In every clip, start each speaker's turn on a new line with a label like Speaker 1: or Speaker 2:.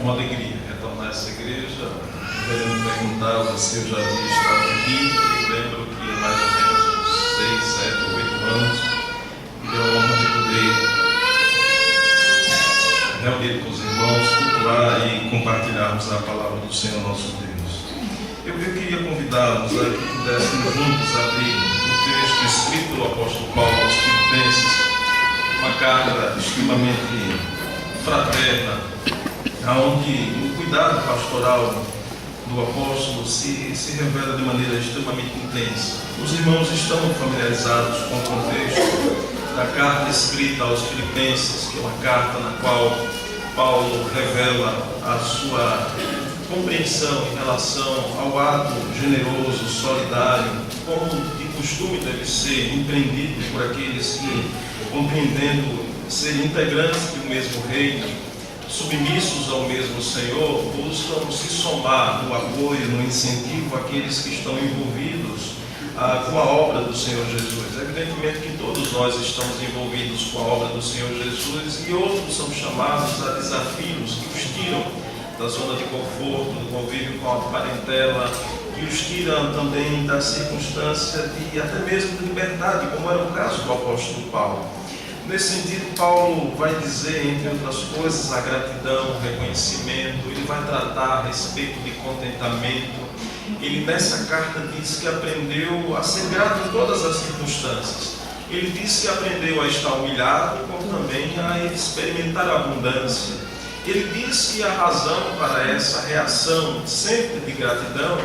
Speaker 1: uma alegria retornar a essa igreja. Querendo perguntá-la se eu já havia estado aqui. Eu lembro que há mais ou menos uns 6, 7 ou 8 anos me deu a honra de poder reunir com os irmãos, cultuar e compartilharmos a palavra do Senhor nosso Deus. Eu queria convidá-los a que pudéssemos juntos abrir o texto escrito pelo apóstolo Paulo aos Filipenses, uma carta extremamente fraterna, onde o cuidado pastoral do apóstolo se revela de maneira extremamente intensa. Os irmãos estão familiarizados com o contexto da carta escrita aos Filipenses, que é uma carta na qual Paulo revela a sua compreensão em relação ao ato generoso, solidário, como de costume deve ser empreendido por aqueles que, compreendendo ser integrantes do mesmo reino, submissos ao mesmo Senhor, buscam se somar no apoio, no incentivo àqueles que estão envolvidos com a obra do Senhor Jesus. Evidentemente que todos nós estamos envolvidos com a obra do Senhor Jesus, e outros são chamados a desafios que os tiram da zona de conforto, do convívio com a parentela, que os tiram também da circunstância de até mesmo de liberdade, como era o caso do apóstolo Paulo. Nesse sentido, Paulo vai dizer, entre outras coisas, a gratidão, o reconhecimento. Ele vai tratar a respeito de contentamento. Ele nessa carta diz que aprendeu a ser grato em todas as circunstâncias. Ele diz que aprendeu a estar humilhado, como também a experimentar a abundância. Ele diz que a razão para essa reação sempre de gratidão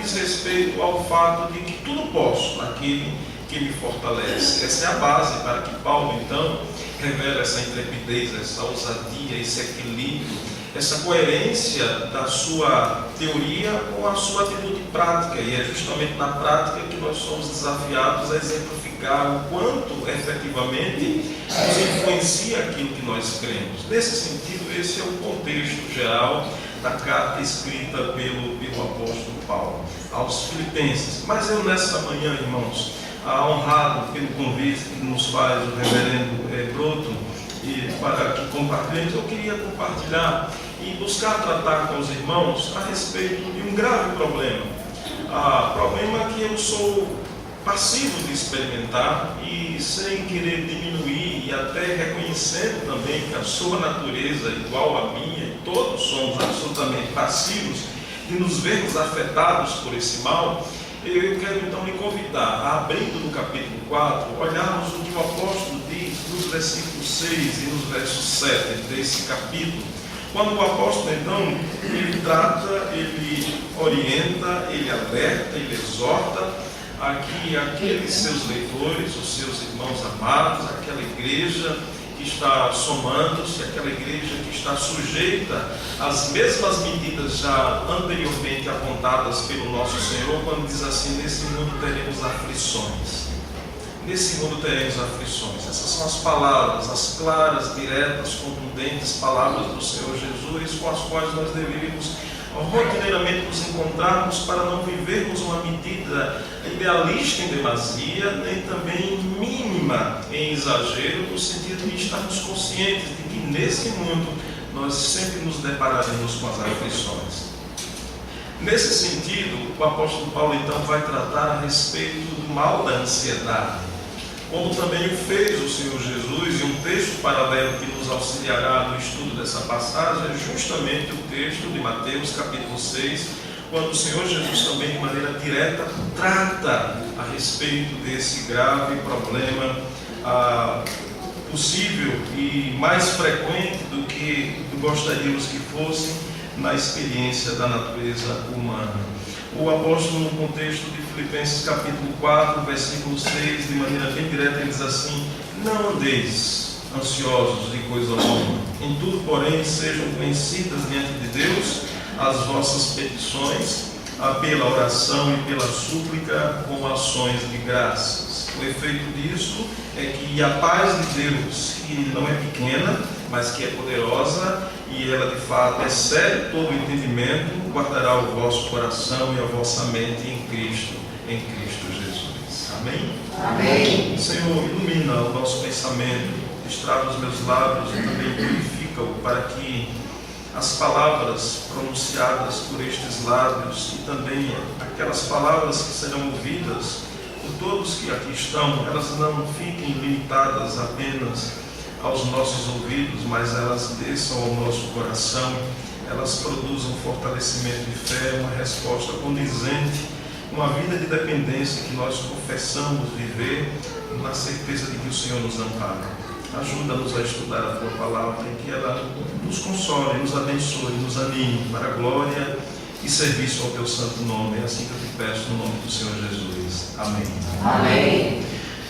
Speaker 1: diz respeito ao fato de que tudo posso naquele que me fortalece. Essa é a base para que Paulo, então, revela essa intrepidez, essa ousadia, esse equilíbrio, essa coerência da sua teoria com a sua atitude prática. E é justamente na prática que nós somos desafiados a exemplificar o quanto efetivamente nos influencia aquilo que nós cremos. Nesse sentido, esse é o contexto geral da carta escrita pelo apóstolo Paulo aos Filipenses. Mas eu nessa manhã, irmãos, honrado pelo convite que nos faz o reverendo Broto, e para que compartilhemos, eu queria compartilhar e buscar tratar com os irmãos a respeito de um grave problema. Problema que eu sou passivo de experimentar, e sem querer diminuir e até reconhecendo também que a sua natureza é igual à minha, e todos somos absolutamente passivos de nos vermos afetados por esse mal. Eu quero então lhe convidar a, abrindo no capítulo 4, olharmos o que o apóstolo diz nos versículos 6 e nos versos 7 desse capítulo, quando o apóstolo então, ele trata, ele orienta, ele alerta, ele exorta aqueles seus leitores, os seus irmãos amados, aquela igreja que está somando-se, aquela igreja que está sujeita às mesmas medidas já anteriormente apontadas pelo nosso Senhor, quando diz assim: nesse mundo teremos aflições. Nesse mundo teremos aflições. Essas são as palavras, as claras, diretas, contundentes palavras do Senhor Jesus, com as quais nós deveríamos rotineiramente nos encontrarmos, para não vivermos uma medida idealista em demasia, nem também mínima em exagero, no sentido de estarmos conscientes de que nesse mundo nós sempre nos depararemos com as aflições. Nesse sentido, o apóstolo Paulo então vai tratar a respeito do mal da ansiedade, como também o fez o Senhor Jesus, e um texto paralelo que nos auxiliará no estudo dessa passagem é justamente o texto de Mateus capítulo 6, quando o Senhor Jesus também de maneira direta trata a respeito desse grave problema possível e mais frequente do que gostaríamos que fosse na experiência da natureza humana. O apóstolo, no contexto de Filipenses capítulo 4, versículo 6, de maneira bem direta, ele diz assim: não andeis ansiosos de coisa alguma, em tudo, porém, sejam conhecidas diante de Deus as vossas petições, pela oração e pela súplica, com ações de graças. O efeito disso é que a paz de Deus, que não é pequena, mas que é poderosa, e ela de fato excede todo o entendimento, guardará o vosso coração e a vossa mente em Cristo Jesus. Amém?
Speaker 2: Amém.
Speaker 1: Senhor, ilumina o nosso pensamento, destrava os meus lábios e também purifica-o, para que as palavras pronunciadas por estes lábios e também aquelas palavras que serão ouvidas por todos que aqui estão, elas não fiquem limitadas apenas aos nossos ouvidos, mas elas desçam ao nosso coração, elas produzam fortalecimento de fé, uma resposta condizente com a vida de dependência que nós confessamos viver, na certeza de que o Senhor nos ampara. Ajuda-nos a estudar a Tua Palavra e que ela nos console, nos abençoe, nos anime para a glória e serviço ao Teu santo nome. É assim que eu te peço no nome do Senhor Jesus. Amém.
Speaker 2: Amém.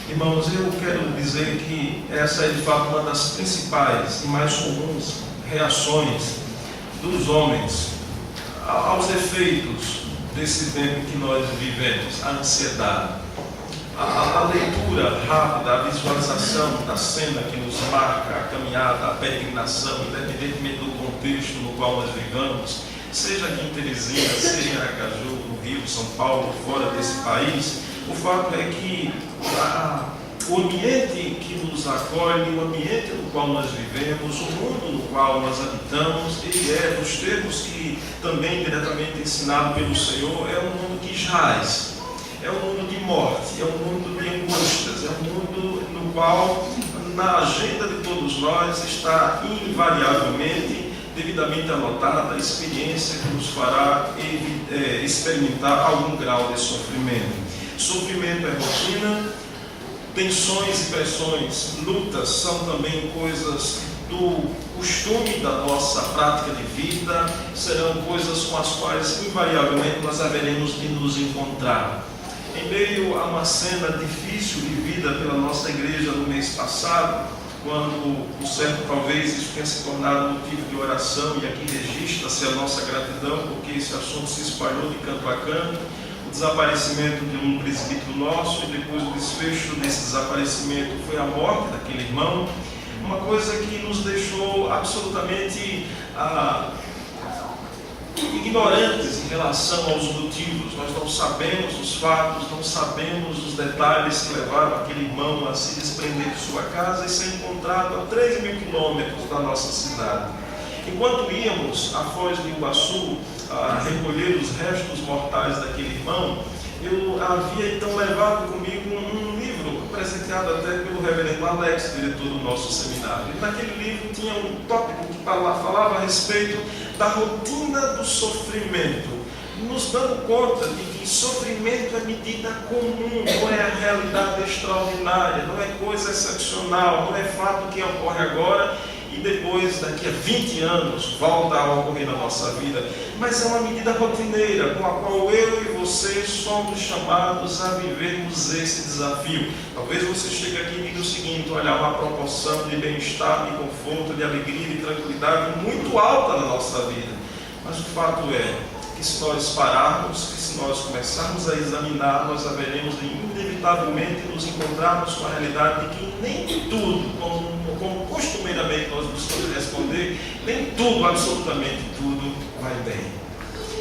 Speaker 1: Irmãos, eu quero dizer que essa é de fato uma das principais e mais comuns reações dos homens aos efeitos desse tempo que nós vivemos, a ansiedade. A leitura rápida, a visualização da cena que nos marca a caminhada, a peregrinação, independentemente do contexto no qual nós vivamos, seja aqui em Teresina, seja em Aracaju, no Rio, São Paulo, fora desse país, o fato é que o ambiente que nos acolhe, o ambiente no qual nós vivemos, o mundo no qual nós habitamos, ele é, nos termos que também diretamente ensinado pelo Senhor, é um mundo que jaz. É um mundo de morte, é um mundo de angústias, é um mundo no qual, na agenda de todos nós, está invariavelmente, devidamente anotada, a experiência que nos fará experimentar algum grau de sofrimento. Sofrimento é rotina, tensões e pressões, lutas são também coisas do costume da nossa prática de vida, serão coisas com as quais, invariavelmente, nós haveremos de nos encontrar. Em meio a uma cena difícil vivida pela nossa igreja no mês passado, quando, por certo, talvez isso tenha se tornado motivo de oração, e aqui registra-se a nossa gratidão, porque esse assunto se espalhou de canto a canto, o desaparecimento de um presbítero nosso, e depois o desfecho desse desaparecimento foi a morte daquele irmão, uma coisa que nos deixou absolutamente ignorantes em relação aos motivos. Nós não sabemos os fatos, não sabemos os detalhes que levaram aquele irmão a se desprender de sua casa e ser encontrado a 3.000 quilômetros da nossa cidade. Enquanto íamos à Foz do Iguaçu a recolher os restos mortais daquele irmão, eu havia então levado comigo um livro, presenteado até pelo reverendo Alex, diretor do nosso seminário. E naquele livro tinha um tópico que falava a respeito da rotina do sofrimento, nos dando conta de que sofrimento é medida comum, não é a realidade extraordinária, não é coisa excepcional, não é fato que ocorre agora e depois, daqui a 20 anos, volta a ocorrer na nossa vida, mas é uma medida rotineira com a qual eu e você somos chamados a vivermos esse desafio. Talvez você chegue aqui e diga o seguinte: olha, há uma proporção de bem-estar, de conforto, de alegria, de tranquilidade muito alta na nossa vida, mas o fato é que se nós pararmos, que se nós começarmos a examinar, nós haveremos de inevitavelmente nos encontrarmos com a realidade de que nem tudo, como costumeiramente nós buscamos responder, nem tudo, absolutamente tudo, vai bem.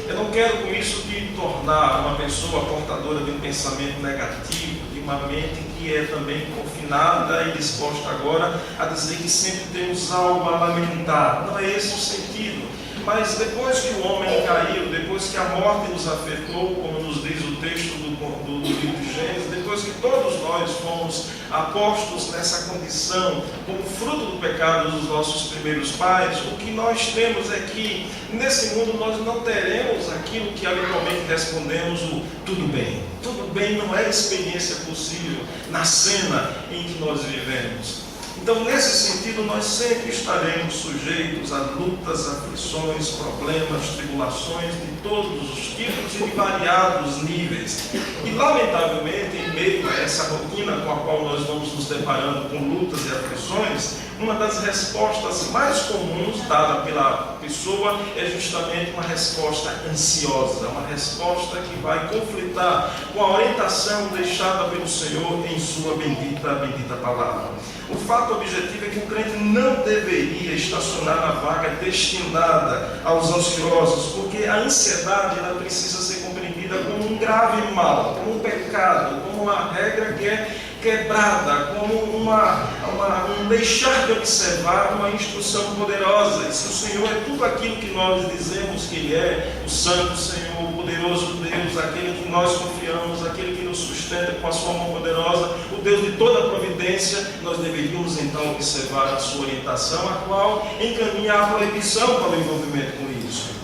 Speaker 1: Eu não quero com isso te tornar uma pessoa portadora de um pensamento negativo, de uma mente que é também confinada e disposta agora a dizer que sempre temos algo a lamentar. Não é esse o sentido. Mas depois que o homem caiu, depois que a morte nos afetou, como nos diz o texto do livro de Gênesis, depois que todos nós fomos apostos nessa condição, como fruto do pecado dos nossos primeiros pais, o que nós temos é que nesse mundo nós não teremos aquilo que habitualmente respondemos o tudo bem. Tudo bem não é experiência possível na cena em que nós vivemos. Então, nesse sentido, nós sempre estaremos sujeitos a lutas, aflições, problemas, tribulações de todos os tipos e de variados níveis. E, lamentavelmente, em meio a essa rotina com a qual nós vamos nos deparando com lutas e aflições, uma das respostas mais comuns dada pela pessoa é justamente uma resposta ansiosa, uma resposta que vai conflitar com a orientação deixada pelo Senhor em sua bendita palavra. O fato objetivo é que o crente não deveria estacionar na vaga destinada aos ansiosos, porque a ansiedade ela precisa ser compreendida como um grave mal, como um pecado, como uma regra que é quebrada, como um deixar de observar uma instrução poderosa. E se o Senhor é tudo aquilo que nós dizemos que Ele é, o Santo Senhor, o poderoso Deus, aquele que nós confiamos, aquele que nos sustenta com a sua mão poderosa, o Deus de toda a providência, nós deveríamos então observar a sua orientação, a qual encaminha a proibição para o envolvimento com isso.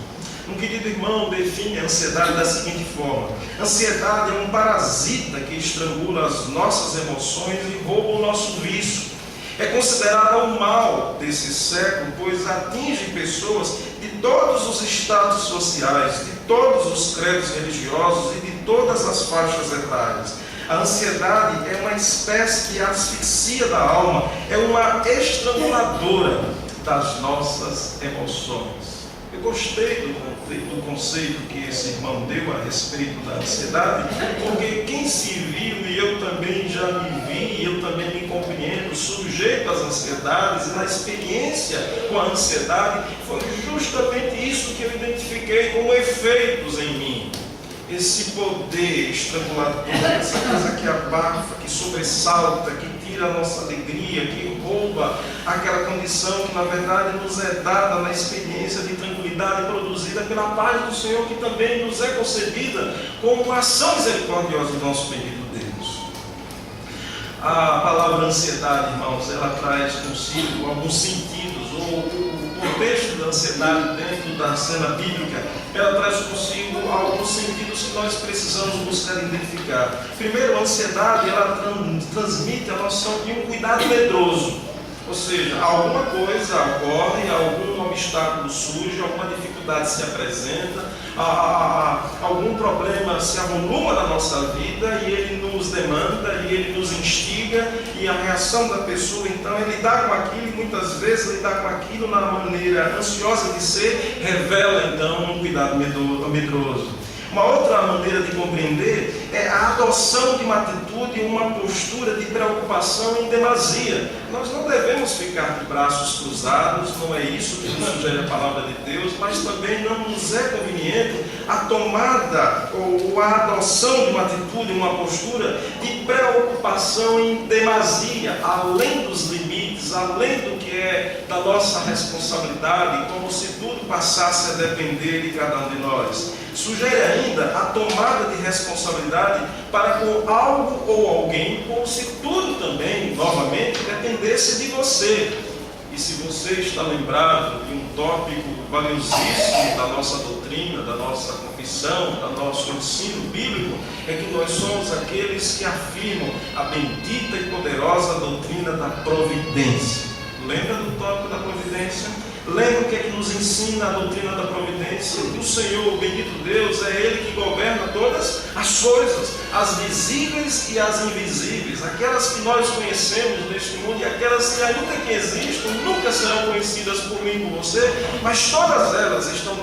Speaker 1: Um querido irmão define a ansiedade da seguinte forma: ansiedade é um parasita que estrangula as nossas emoções e rouba o nosso vício. É considerada o mal desse século, pois atinge pessoas de todos os estados sociais, de todos os credos religiosos e de todas as faixas etárias. A ansiedade é uma espécie de asfixia da alma, é uma estranguladora das nossas emoções. Eu gostei do conceito que esse irmão deu a respeito da ansiedade, porque quem se viu, e eu também já me vi, eu também me compreendo, sujeito às ansiedades, e na experiência com a ansiedade, foi justamente isso que eu identifiquei como efeitos em mim. Esse poder estrangulador, essa coisa que abafa, que sobressalta, que tira a nossa alegria, que rouba aquela condição que na verdade nos é dada na experiência de tranquilidade produzida pela paz do Senhor, que também nos é concedida como uma ação misericordiosa do nosso bendito Deus. A palavra ansiedade, irmãos, ela traz consigo alguns sentidos, ou o contexto da ansiedade dentro da cena bíblica, ela traz consigo alguns sentidos que nós precisamos buscar identificar. Primeiro, a ansiedade, ela transmite a noção de um cuidado medroso. Ou seja, alguma coisa ocorre, algum obstáculo surge, alguma dificuldade se apresenta, algum problema se avoluma na nossa vida e ele nos demanda, e ele nos instiga, e a reação da pessoa então é lidar com aquilo, e muitas vezes lidar com aquilo na maneira ansiosa de ser, revela então um cuidado medroso. Uma outra maneira de compreender é a adoção de uma atitude, uma postura de preocupação em demasia. Nós não devemos ficar de braços cruzados, não é isso que nos sugere a palavra de Deus, mas também não nos é conveniente a tomada ou a adoção de uma atitude, uma postura de preocupação em demasia, além dos limites, além do que é da nossa responsabilidade, como se tudo passasse a depender de cada um de nós. Sugere ainda a tomada de responsabilidade para com algo ou alguém, como se tudo também, novamente, dependesse de você. E se você está lembrado de um tópico valiosíssimo da nossa doutrina, da nossa confissão, do nosso ensino bíblico, é que nós somos aqueles que afirmam a bendita e poderosa doutrina da providência. Lembra do tópico da providência? Lembra o que é que nos ensina a doutrina da providência? O Senhor, o bendito Deus, é Ele que governa todas as coisas, as visíveis e as invisíveis, aquelas que nós conhecemos neste mundo e aquelas que ainda que existam, nunca serão conhecidas por mim e por você, mas todas elas estão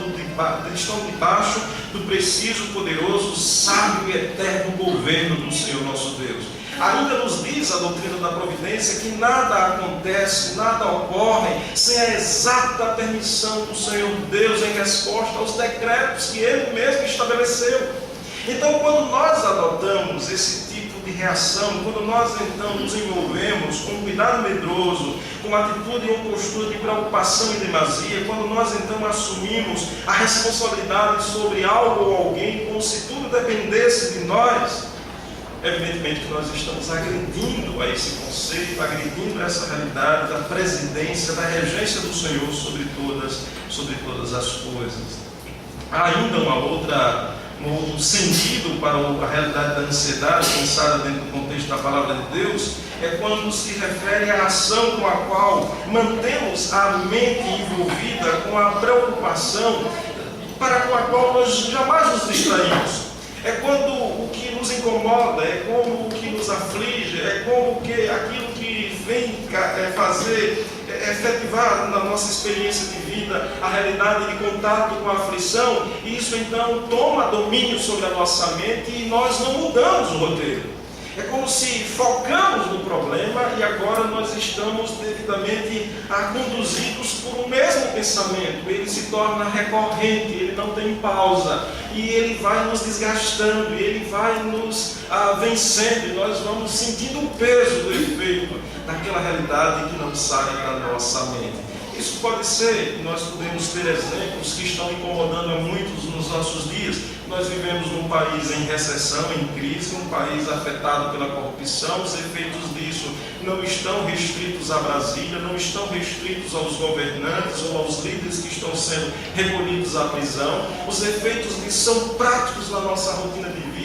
Speaker 1: debaixo do preciso, poderoso, sábio e eterno governo do Senhor nosso Deus. Ainda nos diz a doutrina da providência que nada acontece, nada ocorre sem a exata permissão do Senhor Deus em resposta aos decretos que Ele mesmo estabeleceu. Então, quando nós adotamos esse tipo de reação, quando nós então nos envolvemos com cuidado medroso, com uma atitude e uma postura de preocupação e demasia, quando nós então assumimos a responsabilidade sobre algo ou alguém, como se tudo dependesse de nós, evidentemente que nós estamos agredindo a esse conceito, agredindo a essa realidade da presidência, da regência do Senhor sobre todas as coisas. Há ainda um outro sentido para a realidade da ansiedade, pensada dentro do contexto da palavra de Deus, é quando se refere à ação com a qual mantemos a mente envolvida com a preocupação, para com a qual nós jamais nos distraímos. É quando o que nos incomoda, é como o que nos aflige, é como que aquilo que vem efetivar na nossa experiência de vida a realidade de contato com a aflição, e isso então toma domínio sobre a nossa mente e nós não mudamos o roteiro.
Speaker 2: É como se focamos no problema e agora nós estamos devidamente conduzidos por um mesmo pensamento. Ele se torna recorrente, ele não tem pausa e ele vai nos desgastando, ele vai nos vencendo e nós vamos sentindo o peso do efeito daquela realidade que não sai da nossa mente. Isso pode ser, nós podemos ter exemplos que estão incomodando a muitos nos nossos dias. Nós vivemos num país em recessão, em crise, um país afetado pela corrupção. Os efeitos disso não estão restritos a Brasília, não estão restritos aos governantes ou aos líderes que estão sendo recolhidos à prisão. Os efeitos disso são práticos na nossa rotina de vida.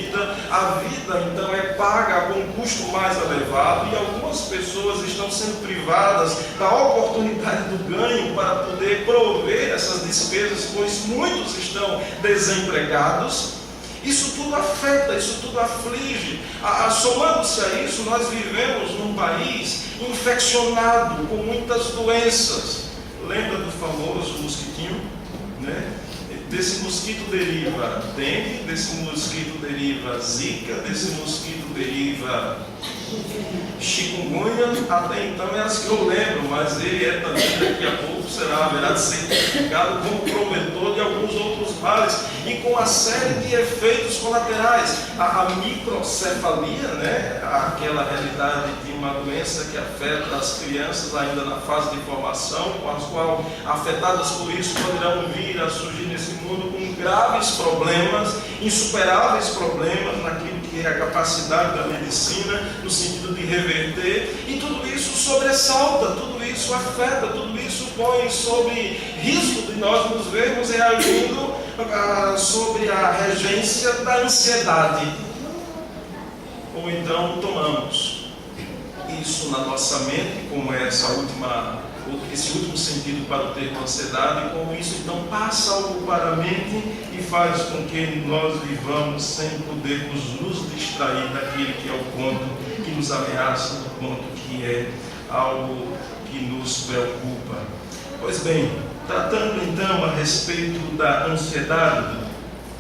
Speaker 2: A vida, então, é paga com um custo mais elevado e algumas pessoas estão sendo privadas da oportunidade do ganho para poder prover essas despesas, pois muitos estão desempregados. Isso tudo afeta, isso tudo aflige. Somando-se a isso, nós vivemos num país infeccionado com muitas doenças. Lembra do famoso mosquitinho? Né? Desse mosquito deriva dengue, desse mosquito deriva zika, desse mosquito deriva chikungunya. Até então é as que eu lembro, mas ele é também, daqui a pouco haverá de ser identificado como promotor de alguns outros males e com uma série de efeitos colaterais. A microcefalia, né? Aquela realidade de uma doença que afeta as crianças ainda na fase de formação, com as quais, afetadas por isso, poderão vir a surgir nesse mundo com graves problemas, insuperáveis problemas naquilo que é a capacidade da medicina, no sentido de reverter, e tudo isso sobressalta, tudo isso afeta, tudo isso põe sobre risco de nós nos vermos reagindo sobre a regência da ansiedade. Ou então tomamos isso na nossa mente, como é esse último sentido para o termo ansiedade, e como isso então passa a ocupar a mente e faz com que nós vivamos sem podermos nos distrair daquele que é o ponto que nos ameaça, do ponto que é algo que nos preocupa. Pois bem, tratando então a respeito da ansiedade,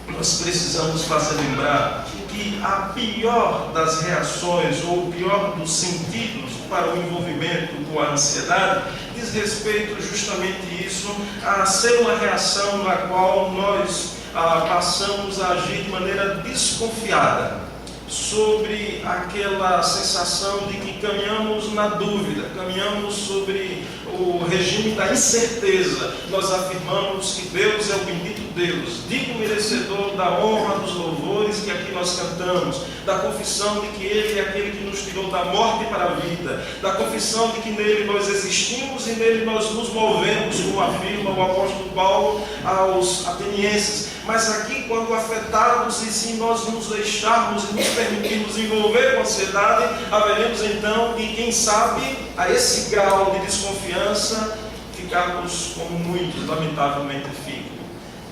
Speaker 2: nós precisamos fazer lembrar que a pior das reações, ou o pior dos sentidos para o envolvimento com a ansiedade, diz respeito justamente isso, a ser uma reação na qual nós passamos a agir de maneira desconfiada sobre aquela sensação de que caminhamos na dúvida, caminhamos sobre o regime da incerteza. Nós afirmamos que Deus é o bendito Deus, digno merecedor da honra, dos louvores que aqui nós cantamos, da confissão de que Ele é aquele que nos tirou da morte para a vida, da confissão de que nele nós existimos e nele nós nos movemos, como afirma o apóstolo Paulo aos atenienses. Mas aqui, quando afetados e se nós nos deixarmos e nos permitirmos envolver com ansiedade, haveremos então de, quem sabe, a esse grau de desconfiança, ficarmos como muitos lamentavelmente ficam.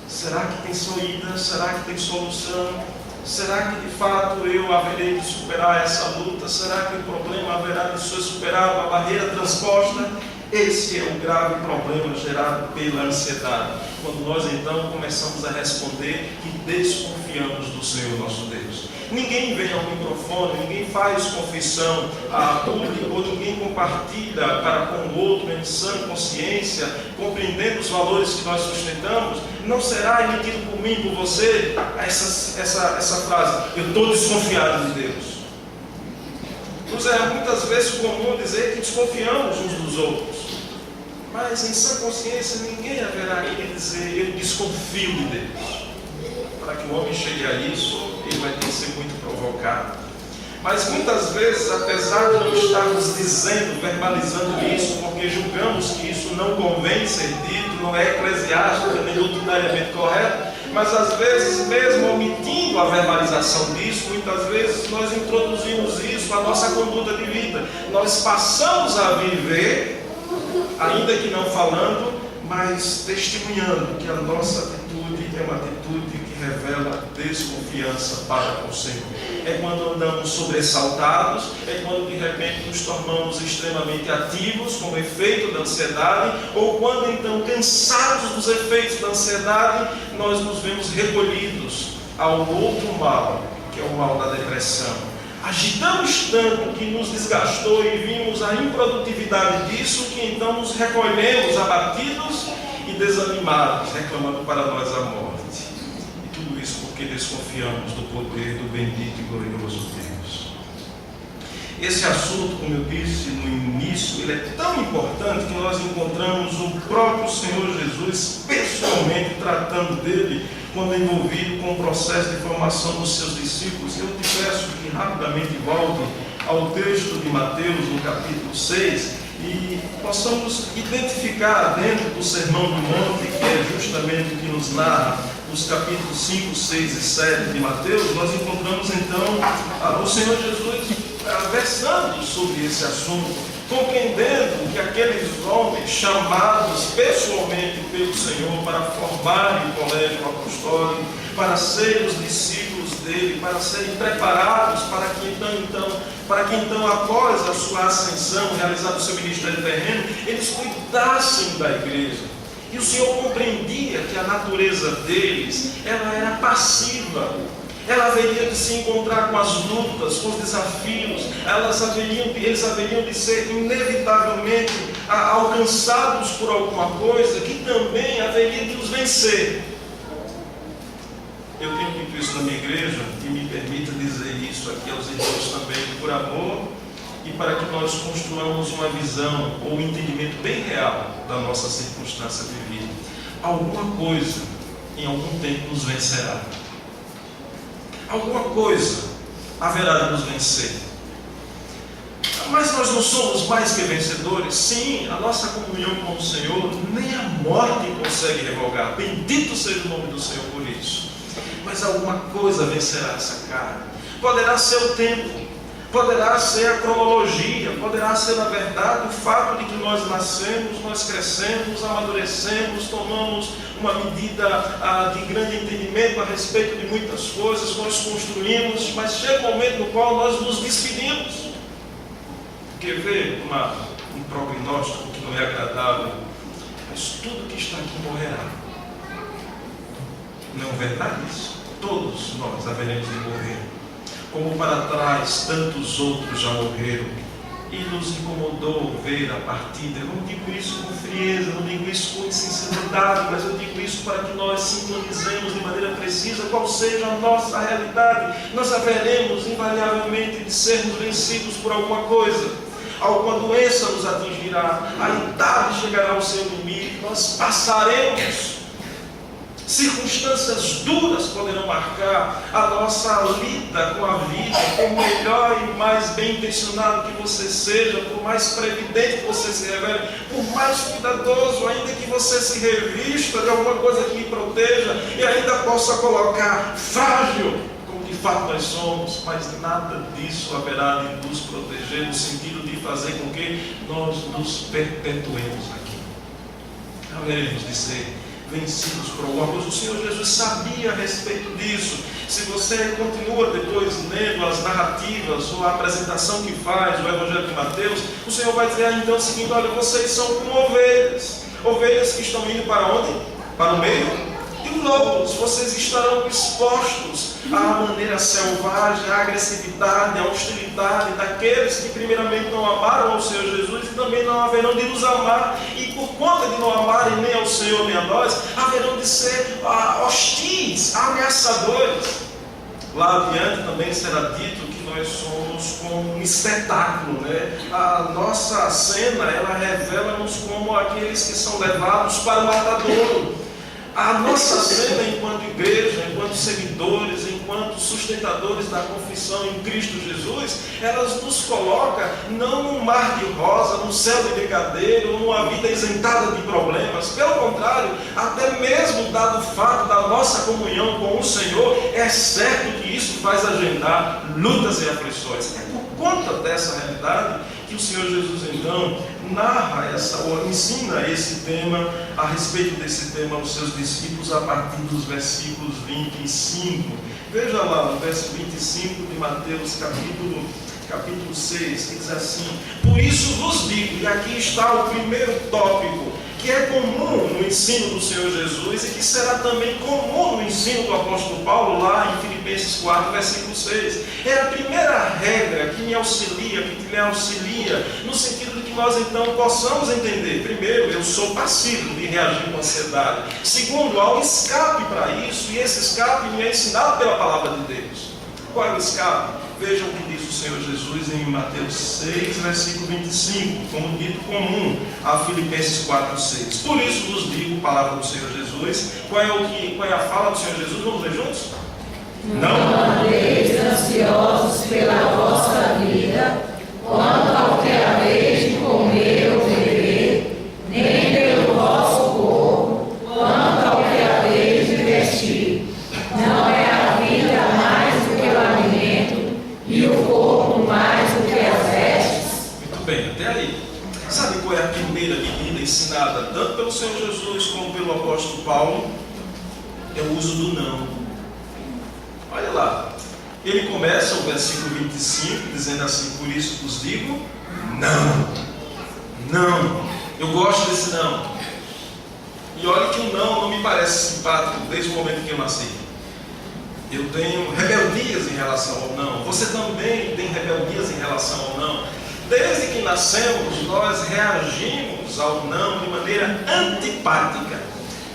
Speaker 2: Será que tem saída? Será que tem solução? Será que de fato eu haverei de superar essa luta? Será que o problema haverá de ser superado, a barreira transposta? Esse é o grave problema gerado pela ansiedade, quando nós então começamos a responder e desconfiamos do Senhor nosso Deus. Ninguém vem ao microfone, ninguém faz confissão pública, ou ninguém compartilha para com o outro em sã consciência, compreendendo os valores que nós sustentamos. Não será emitido por mim, por você, essa frase: eu estou desconfiado de Deus. Pois é muitas vezes comum dizer que desconfiamos uns dos outros, mas em sã consciência ninguém haverá que dizer eu desconfio de Deus. Para que o homem chegue a isso, ele vai ter que ser muito provocado. Mas muitas vezes, apesar de não estarmos dizendo, verbalizando isso, porque julgamos que isso não convém ser dito, não é eclesiástico nem doutrinariamente correto, mas às vezes, mesmo omitindo a verbalização disso, muitas vezes nós introduzimos isso à nossa conduta de vida. Nós passamos a viver, ainda que não falando, mas testemunhando que a nossa atitude é uma atitude que revela desconfiança para com o Senhor. É quando andamos sobressaltados, é quando de repente nos tornamos extremamente ativos como efeito da ansiedade, ou quando então, cansados dos efeitos da ansiedade, nós nos vemos recolhidos ao outro mal, que é o mal da depressão. agitamos tanto que nos desgastou e vimos a improdutividade disso, que então nos recolhemos abatidos e desanimados, reclamando para nós a morte. E tudo isso porque desconfiamos do poder do bendito e glorioso Deus. Esse assunto, como eu disse no início, ele é tão importante que nós encontramos o próprio Senhor Jesus pessoalmente tratando dele quando envolvido com o processo de formação dos seus discípulos. Eu te peço que rapidamente volte ao texto de Mateus, no capítulo 6, e possamos identificar dentro do Sermão do Monte, que é justamente o que nos narra os capítulos 5, 6 e 7 de Mateus. Nós encontramos então o Senhor Jesus versando sobre esse assunto, compreendendo que aqueles homens chamados pessoalmente pelo Senhor para formarem o colégio apostólico, para serem os discípulos dele, para serem preparados para que então após a sua ascensão, realizado o seu ministério terreno, eles cuidassem da igreja. E o Senhor compreendia que a natureza deles, ela era passiva. Ela haveria de se encontrar com as lutas, com os desafios, eles haveriam de ser inevitavelmente alcançados por alguma coisa que também haveria de os vencer. Eu tenho dito isso na minha igreja, e me permita dizer isso aqui aos irmãos também, por amor e para que nós construamos uma visão ou um entendimento bem real da nossa circunstância de vida. Alguma coisa, em algum tempo, nos vencerá. Alguma coisa haverá de nos vencer. Mas nós não somos mais que vencedores? Sim, a nossa comunhão com o Senhor nem a morte consegue revogar. Bendito seja o nome do Senhor por isso. Mas alguma coisa vencerá essa carne. Poderá ser o tempo, poderá ser a cronologia, poderá ser, na verdade, o fato de que nós nascemos, nós crescemos, amadurecemos, tomamos uma medida de grande entendimento a respeito de muitas coisas, nós construímos, mas chega um momento no qual nós nos despedimos. Porque vê um prognóstico que não é agradável, mas tudo que está aqui morrerá. Não é verdade isso? Todos nós haveremos de morrer. Como para trás tantos outros já morreram, e nos incomodou ver a partida. Eu não digo isso com frieza, não digo isso com insinceridade, mas eu digo isso para que nós sintonizemos de maneira precisa qual seja a nossa realidade. Nós haveremos invariavelmente de sermos vencidos por alguma coisa. Alguma doença nos atingirá, a idade chegará ao seu limite, nós passaremos. Circunstâncias duras poderão marcar a nossa lida com a vida. Por melhor e mais bem intencionado que você seja, por mais previdente que você se revele, por mais cuidadoso ainda que você se revista de alguma coisa que lhe proteja e ainda possa colocar frágil, como de fato nós somos, mas nada disso haverá de nos proteger no sentido de fazer com que nós nos perpetuemos aqui. Haveremos de ser vencidos por alguma coisa. O Senhor Jesus sabia a respeito disso. Se você continua depois lendo as narrativas ou a apresentação que faz o Evangelho de Mateus, o Senhor vai dizer então o seguinte: olha, vocês são como ovelhas, ovelhas que estão indo para onde? Para o meio de lobos. Vocês estarão expostos à maneira selvagem, à agressividade, à hostilidade daqueles que primeiramente não amaram ao Senhor Jesus e também não haverão de nos amar, e por conta de não amarem nem ao Senhor nem a nós, haverão de ser hostis, ameaçadores. Lá adiante também será dito que nós somos como um espetáculo, né? A nossa cena, ela revela-nos como aqueles que são levados para o matadouro. A nossa cena enquanto igreja, enquanto seguidores, enquanto sustentadores da confissão em Cristo Jesus, elas nos colocam não num mar de rosa, num céu de brigadeiro, numa vida isentada de problemas. Pelo contrário, até mesmo dado o fato da nossa comunhão com o Senhor, é certo que isso faz agendar lutas e aflições. É por conta dessa realidade que o Senhor Jesus então narra ou ensina esse tema, a respeito desse tema aos seus discípulos a partir dos versículos 25. Veja lá no verso 25 de Mateus capítulo 6, que diz assim: por isso vos digo, e aqui está o primeiro tópico, que é comum no ensino do Senhor Jesus e que será também comum no ensino do apóstolo Paulo lá em Filipenses 4, versículo 6. É a primeira regra que me auxilia, que me auxilia, no sentido de que nós então possamos entender. Primeiro, eu sou passivo de reagir com ansiedade. Segundo, há um escape para isso, e esse escape me é ensinado pela palavra de Deus. Qual é o escape? Vejam o que diz o Senhor Jesus em Mateus 6, versículo 25, como dito comum a Filipenses 4, 6. Por isso vos digo, palavra do Senhor Jesus. Qual é a fala do Senhor Jesus? Vamos ler juntos?
Speaker 3: Não andeis ansiosos pela vossa vida, quanto ao que haveis de comer ou beber, nem pelo vosso corpo, quanto ao que haveis de vestir. Não é a vida mais do que o alimento, e o corpo mais do que as vestes?
Speaker 2: Muito bem, até aí. Sabe qual é a primeira medida ensinada tanto pelo Senhor Jesus como pelo apóstolo Paulo? É o uso do não. Olha lá, ele começa o versículo 25 dizendo assim: por isso vos digo, não. Não. Eu gosto desse não. E olha que o não me parece simpático desde o momento que eu nasci. Eu tenho rebeldias em relação ao não. Você também tem rebeldias em relação ao não. Desde que nascemos, nós reagimos ao não de maneira antipática.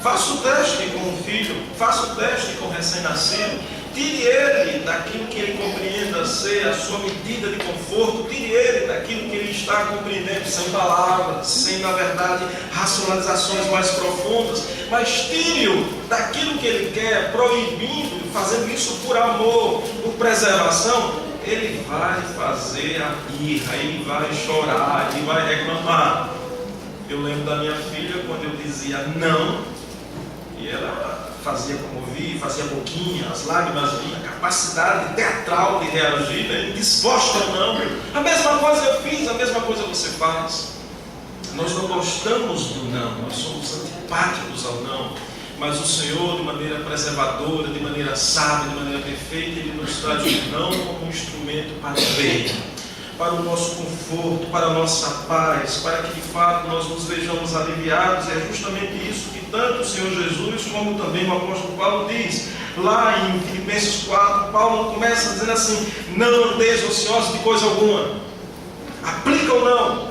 Speaker 2: Faça o teste com o filho, faça o teste com o recém-nascido. Tire ele daquilo que ele compreenda ser a sua medida de conforto. Tire ele daquilo que ele está compreendendo, sem palavras, sem, na verdade, racionalizações mais profundas. Mas tire-o daquilo que ele quer, proibindo, fazendo isso por amor, por preservação. Ele vai fazer a birra, ele vai chorar, ele vai reclamar. Eu lembro da minha filha quando eu dizia não, e ela fazia como ouvir, fazia boquinha, as lágrimas vinham, a capacidade teatral de reagir, né? Disposta ou não. A mesma coisa eu fiz, a mesma coisa você faz. Nós não gostamos do não, nós somos antipáticos ao não, mas o Senhor, de maneira preservadora, de maneira sábia, de maneira perfeita, Ele nos traz o não como um instrumento para o bem, para o nosso conforto, para a nossa paz, para que de fato nós nos vejamos aliviados. E é justamente isso que tanto o Senhor Jesus como também o apóstolo Paulo diz. Lá em Filipenses 4, Paulo começa dizendo assim: não andeis ociosos de coisa alguma. Aplica ou não?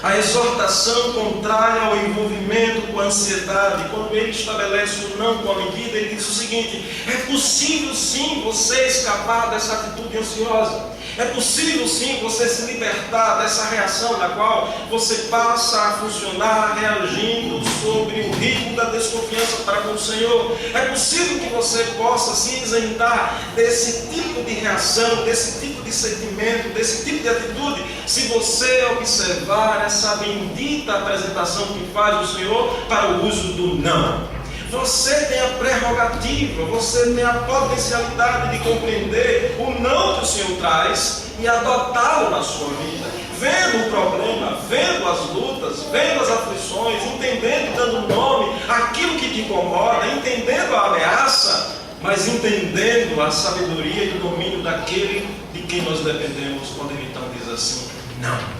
Speaker 2: A exortação contrária ao envolvimento com a ansiedade. Quando ele estabelece o não com a medida, ele diz o seguinte: é possível sim você escapar dessa atitude ansiosa. É possível sim você se libertar dessa reação na qual você passa a funcionar reagindo sobre o ritmo da desconfiança para com o Senhor. É possível que você possa se isentar desse tipo de reação, desse tipo de sentimento, desse tipo de atitude, se você observar essa bendita apresentação que faz o Senhor para o uso do não. Você tem a prerrogativa, você tem a potencialidade de compreender o não que o Senhor traz e adotá-lo na sua vida, vendo o problema, vendo as lutas, vendo as aflições, entendendo e dando nome àquilo que te incomoda, entendendo a ameaça, mas entendendo a sabedoria e o domínio daquele de quem nós dependemos, quando ele então diz assim: não.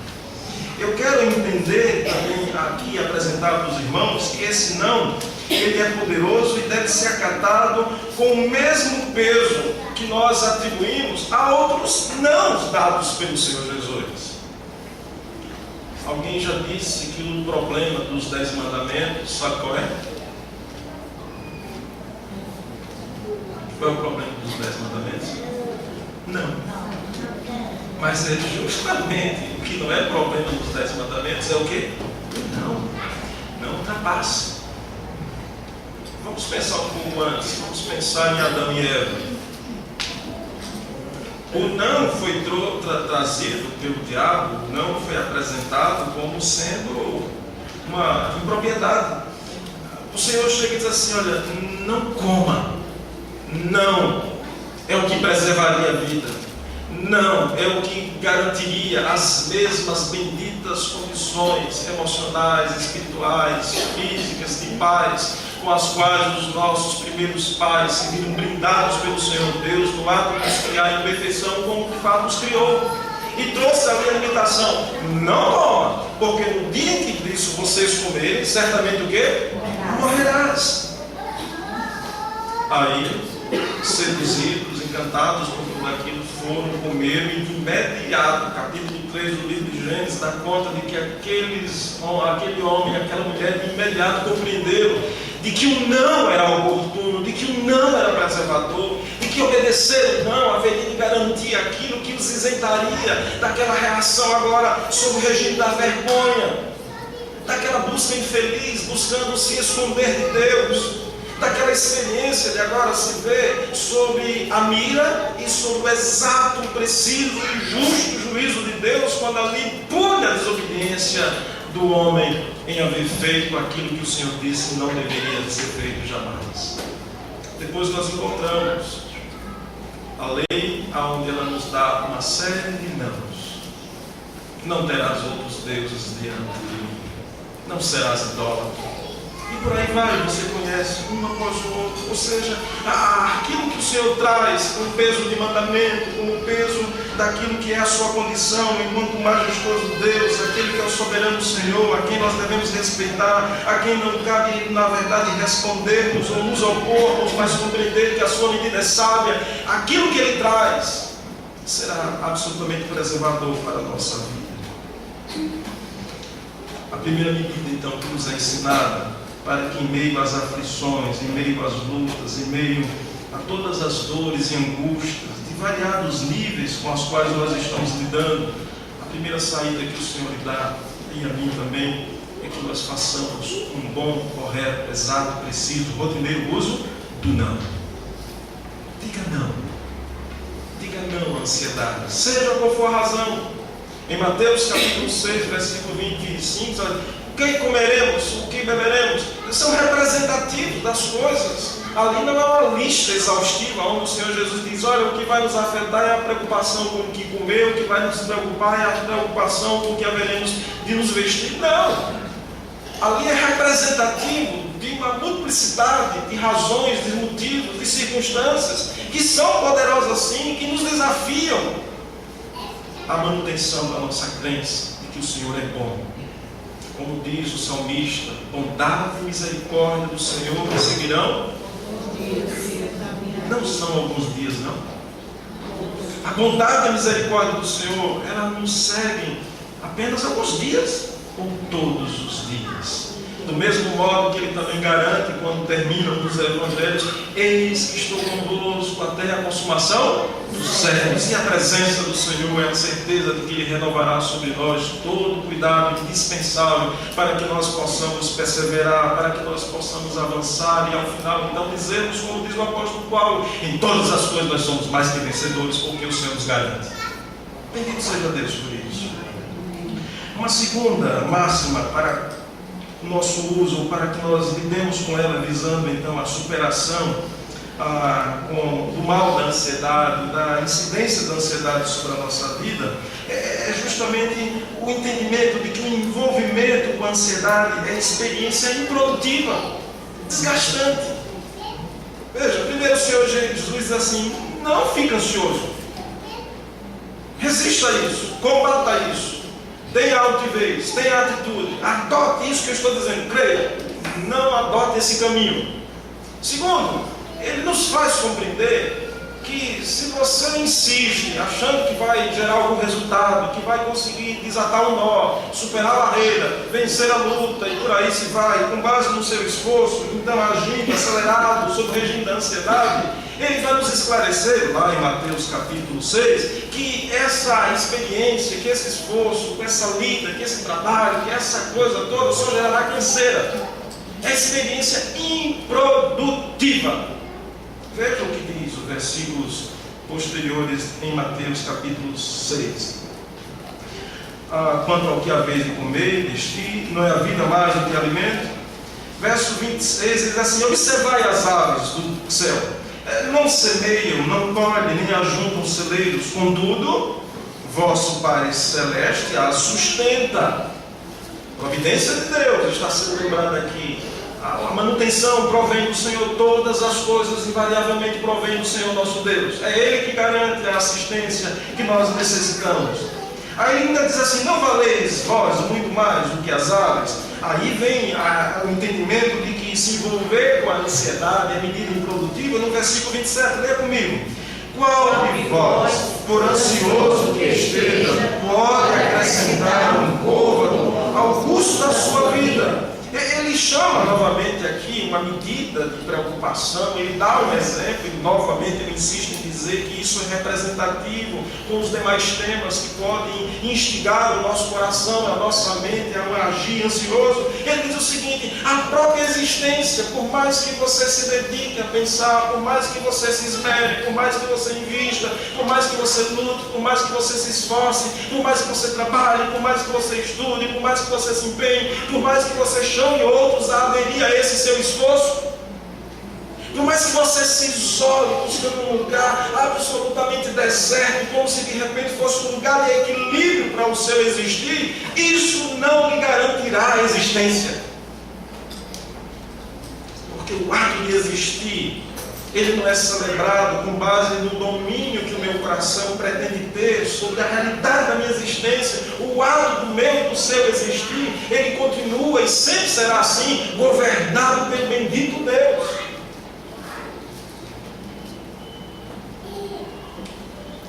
Speaker 2: Eu quero entender também aqui, apresentar para os irmãos, que esse não, ele é poderoso e deve ser acatado com o mesmo peso que nós atribuímos a outros não dados pelo Senhor Jesus. Alguém já disse que o problema dos 10 mandamentos, sabe qual é? Qual é o problema dos 10 mandamentos? Não. Mas é justamente o que não é problema dos 10 mandamentos é o quê? Não ultrapasse. Vamos pensar um pouco antes, vamos pensar em Adão e Eva. O não foi trazido pelo diabo, o não foi apresentado como sendo uma impropriedade. O Senhor chega e diz assim: olha, não coma, não é o que preservaria a vida. Não, é o que garantiria as mesmas benditas condições emocionais, espirituais, físicas, de paz, com as quais os nossos primeiros pais se viram brindados pelo Senhor Deus no ato de nos criar em perfeição, como de fato os criou. E trouxe ali a limitação: não coma, porque no dia em que disso vocês comerem, certamente o quê? Morrerás. Aí, seduzidos, encantados por tudo aquilo, foram comer e de imediato, capítulo 3 do livro de Gênesis, dá conta de que aquele homem e aquela mulher de imediato compreenderam de que o não era oportuno, de que o não era preservador, de que obedecer o não haveria de garantir aquilo que os isentaria daquela reação agora sob o regime da vergonha, daquela busca infeliz, buscando se esconder de Deus, daquela experiência de agora se ver sobre a mira e sobre o exato, preciso e justo juízo de Deus, quando ali pune a desobediência do homem em haver feito aquilo que o Senhor disse não deveria ser feito jamais. Depois nós encontramos a lei, onde ela nos dá uma série de nãos. Não terás outros deuses diante de mim, não serás idólatra. E por aí vai, você conhece um após o outro. Ou seja, aquilo que o Senhor traz com o peso de mandamento, com o peso daquilo que é a sua condição enquanto majestoso Deus, aquele que é o soberano Senhor, a quem nós devemos respeitar, a quem não cabe, na verdade, respondermos ou nos opormos, mas compreender que a sua medida é sábia. Aquilo que Ele traz será absolutamente preservador para a nossa vida. A primeira medida, então, que nos é ensinada, para que em meio às aflições, em meio às lutas, em meio a todas as dores e angústias, de variados níveis com as quais nós estamos lidando, a primeira saída que o Senhor lhe dá, e a mim também, é que nós façamos um bom, correto, exato, preciso, rotineiro uso do não. Diga não. Diga não à ansiedade, seja qual for a razão. Em Mateus capítulo 6, versículo 25, o que comeremos, o que beberemos, são representativos das coisas. Ali não é uma lista exaustiva, onde o Senhor Jesus diz, olha, o que vai nos afetar é a preocupação com o que comer, o que vai nos preocupar é a preocupação com o que haveremos de nos vestir. Não! Ali é representativo de uma multiplicidade de razões, de motivos, de circunstâncias, que são poderosas sim, que nos desafiam à manutenção da nossa crença de que o Senhor é bom. Como diz o salmista, bondade e misericórdia do Senhor me seguirão. Não são alguns dias, não. A bondade e a misericórdia do Senhor, ela nos segue apenas alguns dias ou todos os dias. Do mesmo modo que Ele também garante, quando termina os evangelhos, eis que estou convosco até a consumação dos séculos. E a presença do Senhor é a certeza de que Ele renovará sobre nós todo o cuidado indispensável para que nós possamos perseverar, para que nós possamos avançar e ao final então dizermos, como diz o apóstolo Paulo, em todas as coisas nós somos mais que vencedores, porque o Senhor nos garante. Bendito seja Deus por isso. Uma segunda máxima para o nosso uso, para que nós lidemos com ela, visando então a superação do mal da ansiedade, da incidência da ansiedade sobre a nossa vida, é justamente o entendimento de que o envolvimento com a ansiedade é experiência improdutiva, desgastante. Veja, primeiro o Senhor Jesus diz assim, não fique ansioso, resista a isso, combata isso, tenha altivez, tenha atitude, adote isso que eu estou dizendo, creia, não adote esse caminho. Segundo, Ele nos faz compreender que se você insiste, achando que vai gerar algum resultado, que vai conseguir desatar um nó, superar a barreira, vencer a luta e por aí se vai, com base no seu esforço, então agindo acelerado sob o regime da ansiedade, Ele vai nos esclarecer, lá em Mateus capítulo 6, que essa experiência, que esse esforço, que essa lida, que esse trabalho, que essa coisa toda só gerará canseira. É experiência improdutiva. Veja o que diz os versículos posteriores em Mateus capítulo 6. Quanto ao que haveis de comer e vestir, não é a vida mais do que alimento? Verso 26 diz assim, observai as aves do céu, não semeiam, não colhem, nem ajuntam celeiros, contudo, vosso Pai Celeste as sustenta. Providência de Deus está sendo lembrada aqui. A manutenção provém do Senhor, todas as coisas invariavelmente provém do Senhor nosso Deus. É Ele que garante a assistência que nós necessitamos. Aí ainda diz assim, não valeis vós muito mais do que as aves? aí vem o entendimento de que se envolver com a ansiedade é medida improdutiva. No versículo 27, leia comigo. Qual de vós, por ansioso que esteja, pode acrescentar um côvado ao custo da sua vida? Ele chama novamente aqui uma medida de preocupação, ele dá um exemplo e novamente ele insiste em dizer que isso é representativo com os demais temas que podem instigar o nosso coração, a nossa mente a agir ansioso. Ele diz o seguinte: a própria existência, por mais que você se dedique a pensar, por mais que você se esmere, por mais que você invista, por mais que você lute, por mais que você se esforce, por mais que você trabalhe, por mais que você estude, por mais que você se empenhe, por mais que você chame outros a aderir a esse seu esforço, por mais que você se isole buscando um lugar absolutamente deserto, como se de repente fosse um lugar de equilíbrio para o seu existir, isso não lhe garantirá a existência. Porque o ato de existir, ele não é celebrado com base no domínio que o meu coração pretende ter sobre a realidade da minha existência. O ato do meu e do seu existir, ele continua e sempre será assim, governado pelo bendito Deus.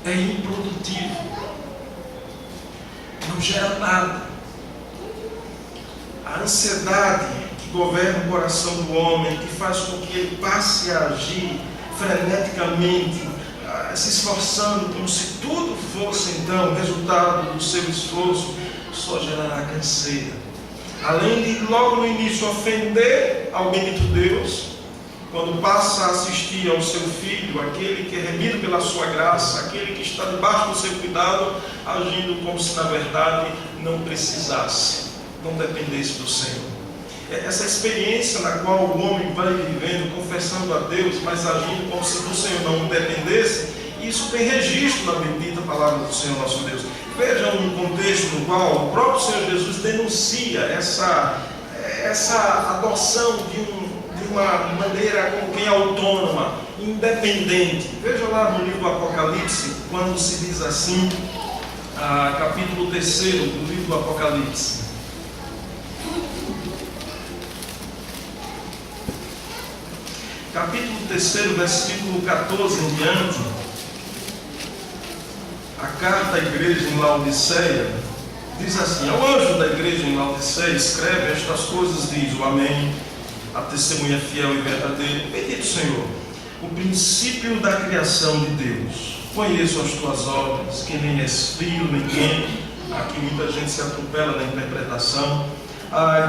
Speaker 2: É improdutivo, não gera nada. A ansiedade que governa o coração do homem, que faz com que ele passe a agir freneticamente, se esforçando como se tudo fosse então resultado do seu esforço, só gerará canseira. Além de logo no início ofender ao bendito Deus, quando passa a assistir ao seu filho, aquele que é remido pela sua graça, aquele que está debaixo do seu cuidado, agindo como se na verdade não precisasse, não dependesse do Senhor. Essa experiência na qual o homem vai vivendo, confessando a Deus, mas agindo como se do Senhor não dependesse, isso tem registro na bendita palavra do Senhor nosso Deus. Vejam um contexto no qual o próprio Senhor Jesus denuncia essa adoção de uma maneira como quem é autônoma, independente. Veja lá no livro do Apocalipse, quando se diz assim, capítulo 3 do livro do Apocalipse. Capítulo 3, versículo 14 em diante, a carta à igreja em Laodiceia diz assim: ao anjo da igreja em Laodiceia escreve estas coisas, diz o Amém, a testemunha fiel e verdadeira, bendito Senhor, o princípio da criação de Deus. Conheço as tuas obras, que nem és frio nem quente. Aqui muita gente se atropela na interpretação.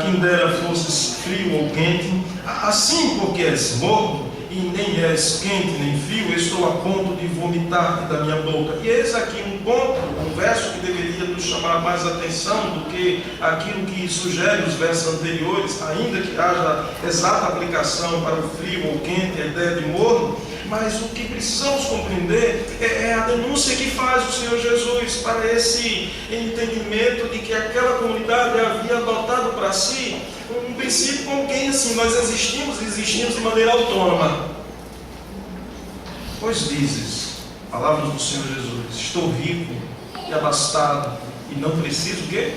Speaker 2: Quem dera fosses frio ou quente. Assim, porque és morno e nem és quente nem frio, estou a ponto de vomitar-te da minha boca. E eis aqui um ponto, um verso que deveria nos chamar mais atenção do que aquilo que sugere os versos anteriores, ainda que haja exata aplicação para o frio ou quente, a ideia de morno. Mas o que precisamos compreender é a denúncia que faz o Senhor Jesus para esse entendimento de que aquela comunidade havia adotado para si um princípio com quem assim nós existimos de maneira autônoma. Pois dizes, palavras do Senhor Jesus, estou rico e abastado e não preciso o quê?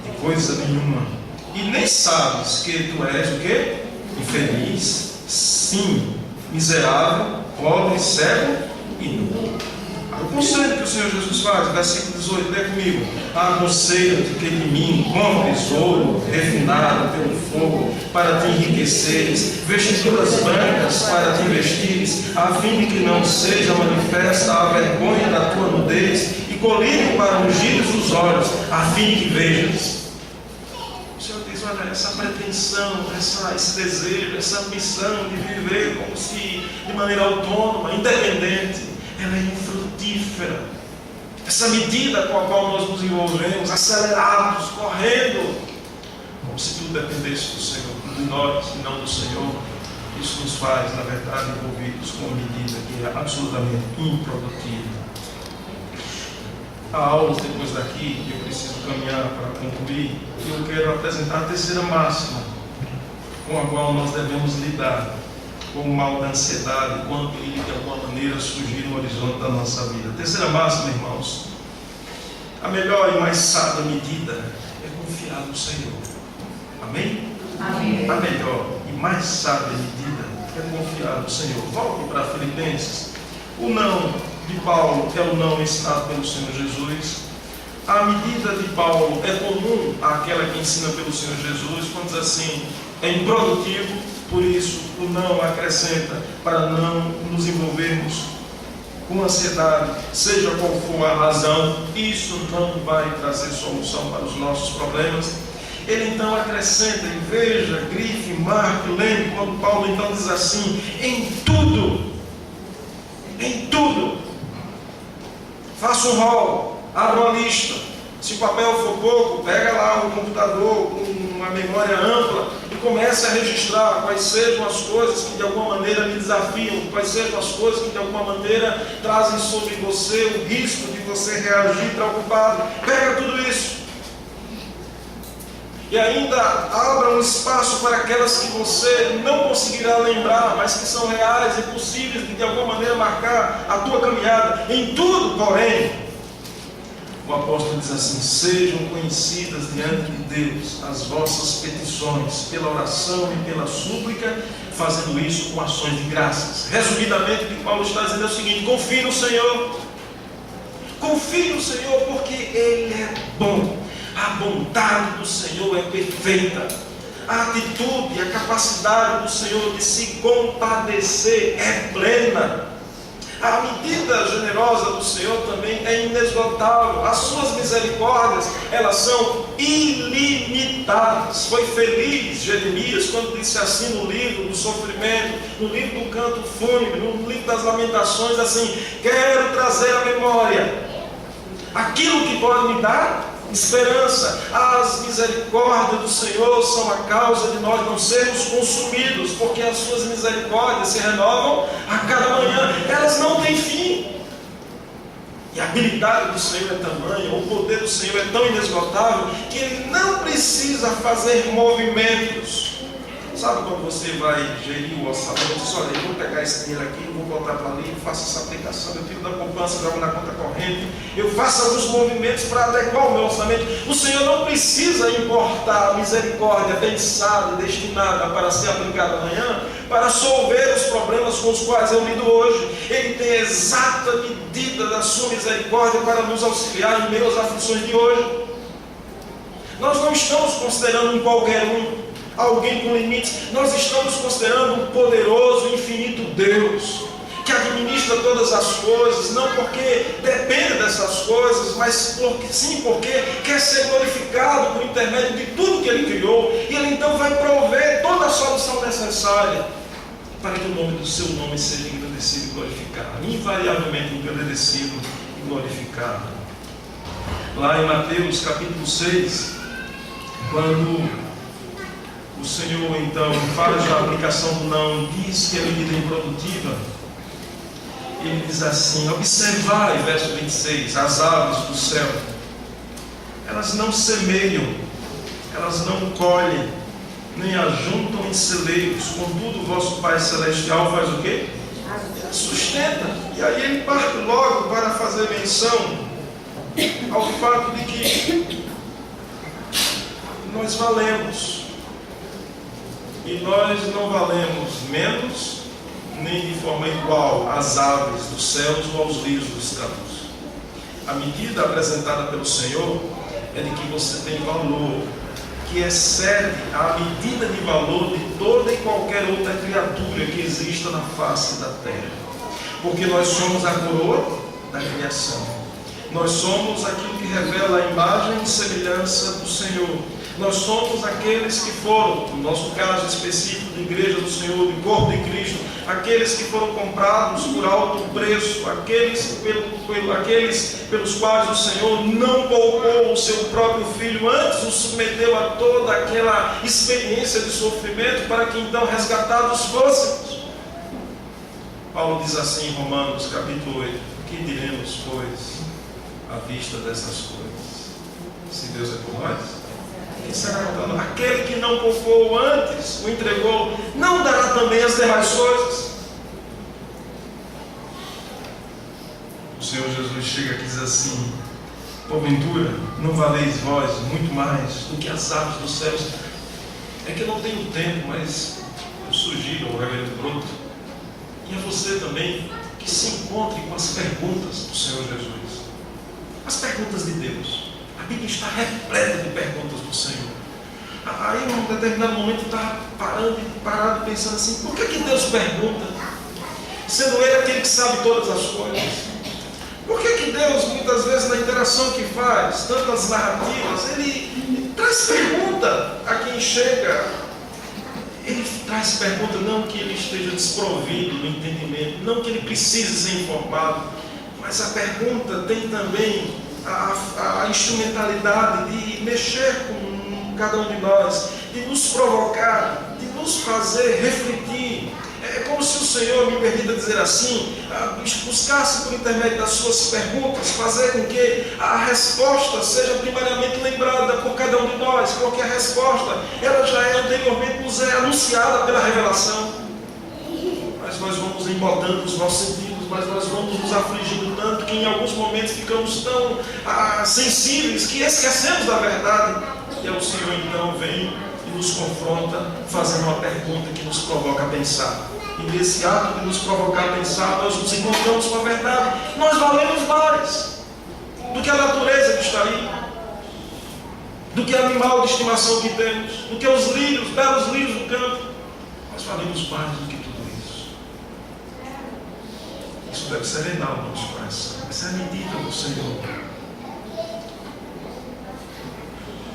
Speaker 2: De coisa nenhuma. E nem sabes que tu és o quê? Infeliz, sim, miserável, pobre, cego e nu. O conselho que o Senhor Jesus faz, versículo 18, lê comigo: aconselho-te que de mim compres ouro refinado pelo fogo para te enriqueceres, vestiduras brancas para te vestires, a fim de que não seja manifesta a vergonha da tua nudez, e colírio para ungires os olhos, a fim de que vejas. O Senhor diz: olha, essa pretensão, esse desejo, essa ambição de viver como se de maneira autônoma, independente, ela é infrutífera. Essa medida com a qual nós nos envolvemos, acelerados, correndo, como se tudo dependesse do Senhor, de nós e não do Senhor, isso nos faz, na verdade, envolvidos com uma medida que é absolutamente improdutiva. Há aulas depois daqui, e eu preciso caminhar para concluir, e eu quero apresentar a terceira máxima com a qual nós devemos lidar com o mal da ansiedade, quando ele de alguma maneira surgir no horizonte da nossa vida. A terceira máxima, irmãos, a melhor e mais sábia medida é confiar no Senhor.
Speaker 1: Amém?
Speaker 3: Amém.
Speaker 1: A melhor e mais sábia medida é confiar no Senhor. Volte para Filipenses. O não de Paulo é o não ensinado pelo Senhor Jesus. A medida de Paulo é comum àquela que ensina pelo Senhor Jesus, quando diz assim, é improdutivo, por isso o não acrescenta para não nos envolvermos com ansiedade, seja qual for a razão, isso não vai trazer solução para os nossos problemas. Ele então acrescenta, e veja, grife, marque, lembre, quando Paulo então diz assim, em tudo, faça um rol, abra uma lista, se o papel for pouco, pega lá um computador com uma memória ampla e comece a registrar quais sejam as coisas que de alguma maneira me desafiam, quais sejam as coisas que de alguma maneira trazem sobre você o risco de você reagir preocupado. Pega tudo isso. E ainda abra um espaço para aquelas que você não conseguirá lembrar, mas que são reais e possíveis de alguma maneira marcar a tua caminhada. Em tudo, porém, o apóstolo diz assim, sejam conhecidas diante de Deus as vossas petições, pela oração e pela súplica, fazendo isso com ações de graças. Resumidamente, o que Paulo está dizendo é o seguinte, confie no Senhor, porque Ele é bom. A bondade do Senhor é perfeita. A atitude, a capacidade do Senhor de se compadecer é plena. A medida generosa do Senhor também é inesgotável. As suas misericórdias, elas são ilimitadas. Foi feliz Jeremias quando disse assim no livro do sofrimento, no livro do canto fúnebre, no livro das lamentações, assim, quero trazer à memória aquilo que pode me dar esperança. As misericórdias do Senhor são a causa de nós não sermos consumidos, porque as suas misericórdias se renovam a cada manhã, elas não têm fim. E a habilidade do Senhor é tamanha, o poder do Senhor é tão inesgotável, que Ele não precisa fazer movimentos. Sabe quando você vai gerir o orçamento, diz, olha, eu vou pegar esse dinheiro aqui, vou botar para ali, eu faço essa aplicação, eu tiro da poupança, jogo na conta corrente, eu faço alguns movimentos para adequar o meu orçamento. O Senhor não precisa importar a misericórdia pensada e destinada para ser aplicada amanhã, para solver os problemas com os quais eu lido hoje. Ele tem a exata medida da sua misericórdia para nos auxiliar em meio às aflições de hoje. Nós não estamos considerando um qualquer um, alguém com limites, nós estamos considerando um poderoso, infinito Deus, que administra todas as coisas, não porque depende dessas coisas, mas porque quer ser glorificado por intermédio de tudo que Ele criou, e Ele então vai prover toda a solução necessária, para que o nome do seu nome seja engrandecido e glorificado, invariavelmente engrandecido e glorificado. Lá em Mateus capítulo 6, quando o Senhor então fala da aplicação do não, diz que é medida improdutiva, Ele diz assim, observai, verso 26, as aves do céu, elas não semeiam, elas não colhem, nem ajuntam em celeiros, contudo o vosso Pai Celestial faz o quê? Sustenta. E aí ele parte logo para fazer menção ao fato de que nós valemos. E nós não valemos menos, nem de forma igual às aves dos céus ou aos lírios dos campos. A medida apresentada pelo Senhor é de que você tem valor, que excede a medida de valor de toda e qualquer outra criatura que exista na face da terra. Porque nós somos a coroa da criação. Nós somos aquilo que revela a imagem e semelhança do Senhor. Nós somos aqueles que foram, no nosso caso específico de Igreja do Senhor, do corpo de Cristo, aqueles que foram comprados por alto preço, aqueles pelos quais o Senhor não poupou o seu próprio Filho, antes o submeteu a toda aquela experiência de sofrimento, para que então resgatados fôssemos. Paulo diz assim em Romanos capítulo 8, o que diremos, pois, à vista dessas coisas? Se Deus é por nós, quem será contando? Aquele que não poupou antes, o entregou, não dará também as demais coisas? O Senhor Jesus chega aqui e diz assim, porventura, não valeis vós muito mais do que as aves dos céus?
Speaker 2: É que eu não tenho tempo, mas eu sugiro ao reverendo Broto e a você também que se encontre com as perguntas do Senhor Jesus. As perguntas de Deus. A Bíblia está repleta de perguntas do Senhor. Aí, em um determinado momento, eu estava parado pensando assim: por que Deus pergunta? Sendo Ele aquele que sabe todas as coisas. Por que Deus, muitas vezes, na interação que faz, tantas narrativas, Ele traz pergunta a quem chega? Ele traz pergunta, não que ele esteja desprovido do entendimento, não que ele precise ser informado, mas a pergunta tem também a instrumentalidade de mexer com cada um de nós, de nos provocar, de nos fazer refletir. É como se o Senhor, me permita dizer assim, buscasse por intermédio das suas perguntas, fazer com que a resposta seja primariamente lembrada por cada um de nós, porque a resposta, ela já é anteriormente nos é anunciada pela revelação. Mas nós vamos embotando os nossos sentidos, mas nós vamos nos afligindo tanto que em alguns momentos ficamos tão sensíveis que esquecemos da verdade. E o Senhor então vem e nos confronta, fazendo uma pergunta que nos provoca a pensar. E nesse ato de nos provocar a pensar, nós nos encontramos com a verdade. Nós valemos mais do que a natureza que está aí, do que o animal de estimação que temos, do que os lírios, belos lírios do campo. Nós valemos mais do que tudo isso. Isso deve serenar o nosso coração. Essa é a medida do Senhor.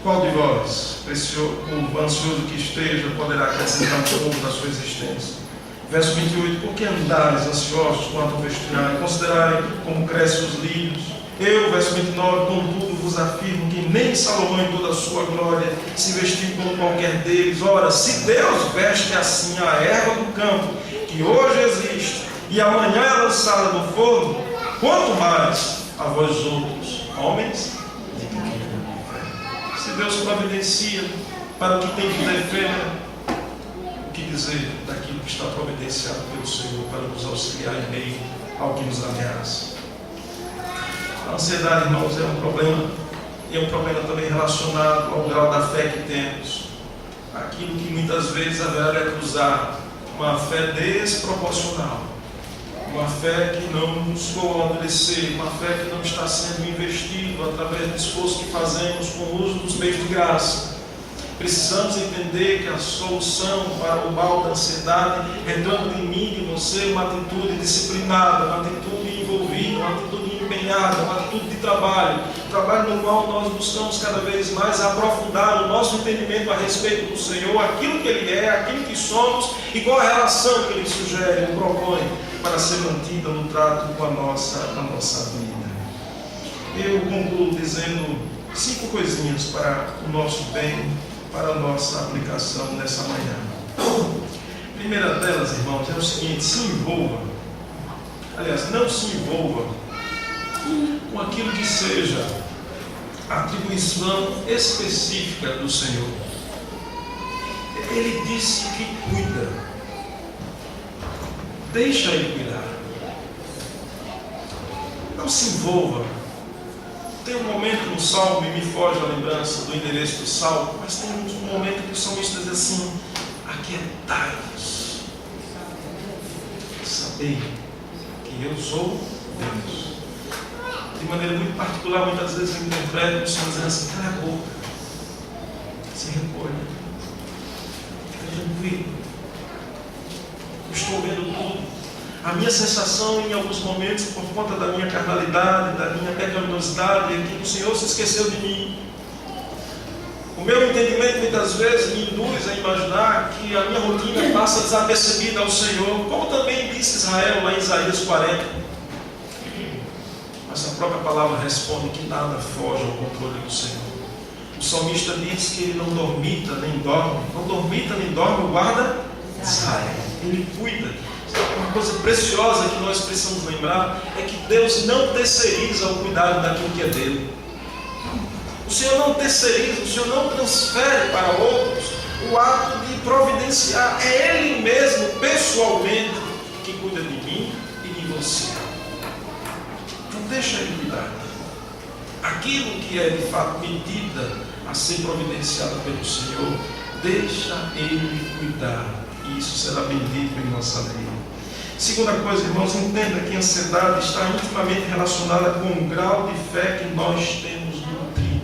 Speaker 2: Qual de vós, por ansioso que esteja, poderá acrescentar um pouco da sua existência? Verso 28, por que andais ansiosos quanto ao vestuário? Considerai como crescem os lírios. Eu, verso 29, contudo vos afirmo que nem Salomão em toda a sua glória se vestiu como qualquer deles. Ora, se Deus veste assim a erva do campo, que hoje existe, e amanhã é lançada no forno, quanto mais a vós outros, homens de pequena fé. Se Deus providencia para o que tem de ter fé, o que dizer daquilo que está providenciado pelo Senhor para nos auxiliar em meio ao que nos ameaça? A ansiedade, irmãos, é um problema, e é um problema também relacionado ao grau da fé que temos. Aquilo que muitas vezes haverá de acusar uma fé desproporcional, uma fé que não nos for amadurecer, uma fé que não está sendo investida através do esforço que fazemos com o uso dos meios de graça. Precisamos entender que a solução para o mal da ansiedade é dando em mim e em você uma atitude disciplinada, uma atitude envolvida, uma atitude empenhada, uma atitude de trabalho no qual nós buscamos cada vez mais aprofundar o nosso entendimento a respeito do Senhor, aquilo que Ele é, aquilo que somos e qual a relação que Ele sugere e propõe para ser mantida no trato com a nossa vida. Eu concluo dizendo 5 coisinhas para o nosso bem, para a nossa aplicação nessa manhã. A primeira delas, irmãos, é o seguinte: se envolva. Aliás, não se envolva com aquilo que seja atribuição específica do Senhor. Ele disse que cuida. Deixa Ele cuidar. Não se envolva. Tem um momento no Salmo, e me foge a lembrança do endereço do Salmo, mas tem um momento que o salmista diz assim: aquietai-vos, sabei que eu sou Deus. De maneira muito particular, muitas vezes eu interpreto o Senhor dizendo assim: cala a boca, se recolha, fica tranquilo, eu estou vendo tudo. A minha sensação em alguns momentos, por conta da minha carnalidade, da minha pecaminosidade, é que o Senhor se esqueceu de mim. O meu entendimento muitas vezes me induz a imaginar que a minha rotina passa desapercebida ao Senhor, como também disse Israel lá em Isaías 40. Mas a própria palavra responde que nada foge ao controle do Senhor. O salmista diz que ele não dormita nem dorme, não dormita nem dorme o guarda Israel. Ele cuida. Uma coisa preciosa que nós precisamos lembrar é que Deus não terceiriza o cuidado daquilo que é dele. O Senhor não terceiriza, o Senhor não transfere para outros o ato de providenciar. É Ele mesmo, pessoalmente, que cuida de mim e de você. Então deixa Ele cuidar. Aquilo que é de fato medida a ser providenciado pelo Senhor, Deixa Ele cuidar. E isso será bendito em nossa vida. Segunda coisa, irmãos, entenda que a ansiedade está intimamente relacionada com o grau de fé que nós temos nutrido.